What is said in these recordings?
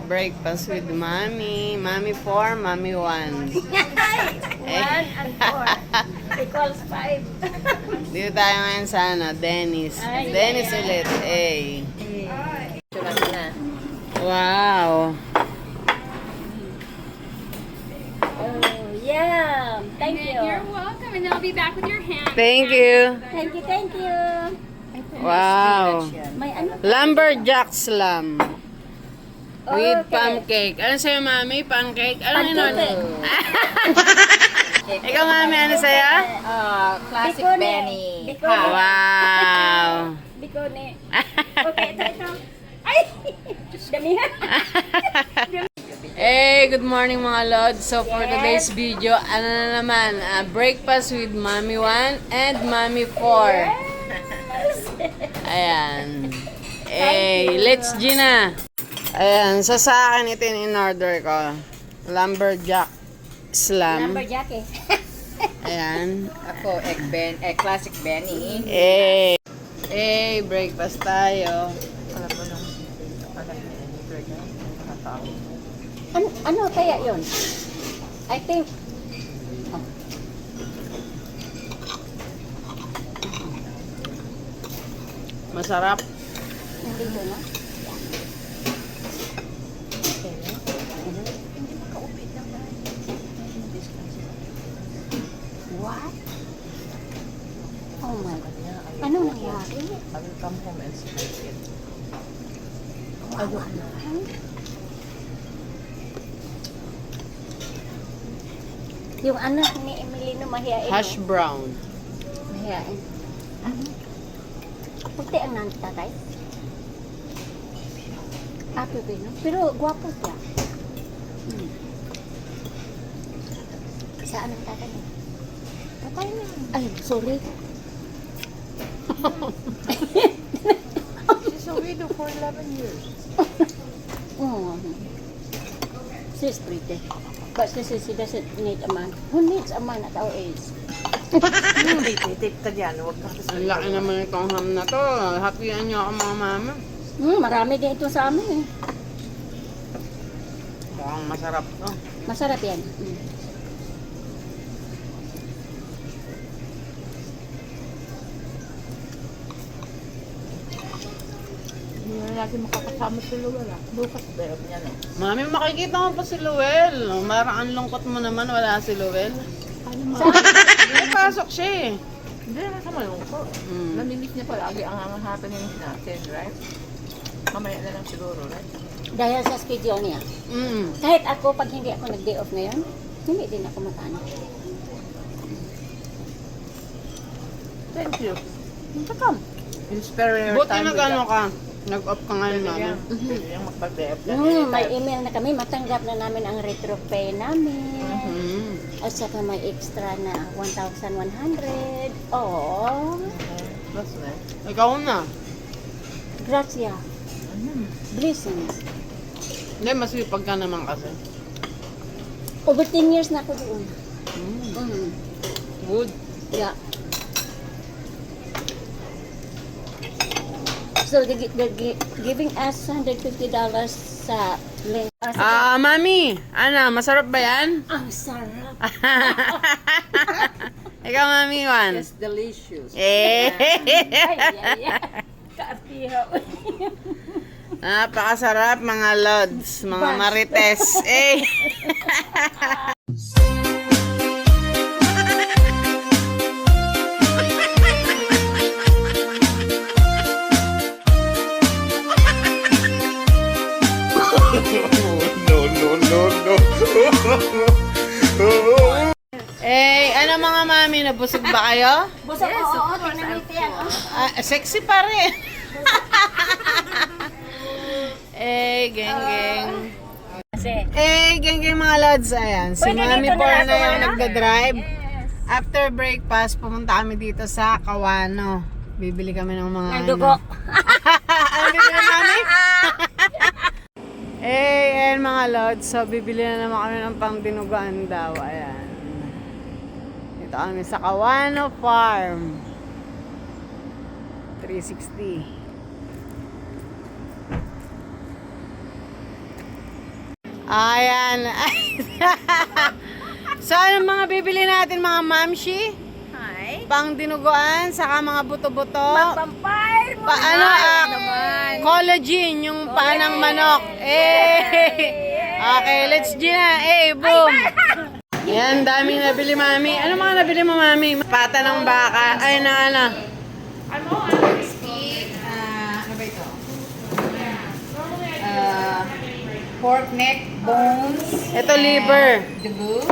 Breakfast with Mommy. Mommy 4, Mommy 1. 1 and 4 equals 5. Dito tayo ngayon sa Dennis. Ay, Dennis yeah. ulit. Sulat na. Wow. Oh, yeah. Thank you. You're welcome, and I'll be back with your hand. Thank you. Thank you, thank you. Wow. May ano? Lumberjack slam. With Okay. pancake. Ano sa'yo, Mami? Pancake? Ano yun? Pancake. Ikaw, Mami, ano sa'yo? Classic Benny. Wow. Bikone. Okay, ito. Ay! Damihan. Good morning mga Lord. So for today's video, ano na naman, breakfast with Mommy 1 and Mommy 4. Ayan. Let's Gina. Ayan, so sa akin ito yung in-order ko. Lumberjack slam. Lumberjack eh. Ayan. Ako, classic Benny. Breakfast tayo. Alam mo nung anak ni Edgar na nakatao. Ano kaya yun? I think Masarap. hindi ko na. What? Oh my God. Ano nangyari? I will come home and split it. Yung anak ni Emilino mahihain. Hash brown. Mahihain. Puti ang nantatay. Pipino. Pero gwapo siya. Saan ang tatay niya? Patay na. Ay, sorry. She's a widow for 11 years. Oh. She's pretty. But she doesn't need a man. Who needs a man at our age? Titip ka dyan, huwag kang Ang laki naman itong ham na to. Happyan niyo ako mga mama. Marami din ito sa amin eh. Mukhang masarap to. Masarap yan. Hindi na natin makakasama si Luwala. Bukas bayab niya na. Mami, makikita mo pa si Luel. Marang lungkot mo naman, wala si Luel. Paano mo? May pasok siya eh. Hindi na sa malungkot. Namimiss niya palagi ang happenings natin, right? Mamaya na lang siguro, right? Dahil sa schedule niya. Kahit ako, pag hindi ako nag-day off ngayon, hindi din ako matano. Thank you. Welcome. Inspire your Buti time nag-ano ka. Nag-off ka ngayon, mami. Pwede yung magpag-day-off na. May email na kami, matanggap na namin ang retro pay namin. At saka may extra na 1,100. Oh, That's nice. Ikaw na. gracia. Blessings. Hindi, masipag ka naman kasi. Over 10 years na ako doon. Good. Yeah. So, they're giving us $150 sa link. Mami, ano, masarap ba yan? Ang sarap. Ikaw, mami, one. It's delicious. Ay. Kaapihaw. Napakasarap, mga lods, mga marites. Ano mga mami, nabusog ba kayo? Busog ko, oo, tinamiti yan. Sexy pa rin. Geng. Kasi, Geng mga lods, ayan. Si Pwede Mami dito na Por lang na yung ako, nagda-drive. After breakfast, pumunta kami dito sa Kawano. Bibili kami ng mga ng dugo. Ano bibili namin? Ayan mga lods. So, bibili na naman kami ng pangdinugaan daw. Ayan. Dito kami sa Kawano Farm. 360. Ayan. So, ano mga bibili natin mga mamshi? Hi. Pang dinuguan, saka mga buto-buto. Vampire mo. Ano, collagen, yung panang manok. Okay, let's Gina. Boom. Yan, daming nabili, mami. Ano mga nabili mo, mami? Pata ng baka. Ay, na ano. Ano steak, ano ba ito? Pork neck, bones, Ito, liver. dugo,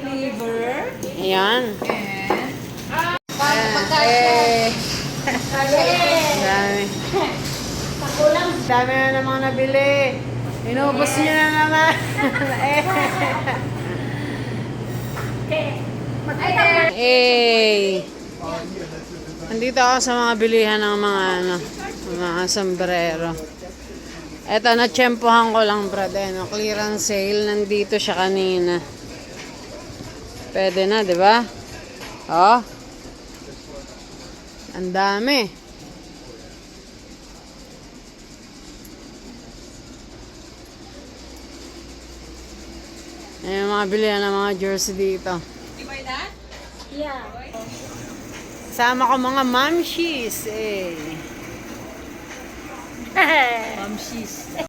liver, Ayan. and Dami. Dami na namang nabili. Inubos niyo na naman. Andito ako sa mga bilihan ng mga sombrero. Eto, natsyempohan ko lang, brad. Ano, clearance sale. Nandito siya kanina. Pwede na, di ba? Oh. Ang dami. Ayan yung mga bilihan ng mga jersey dito. Yeah. Sama ko mga mamshies.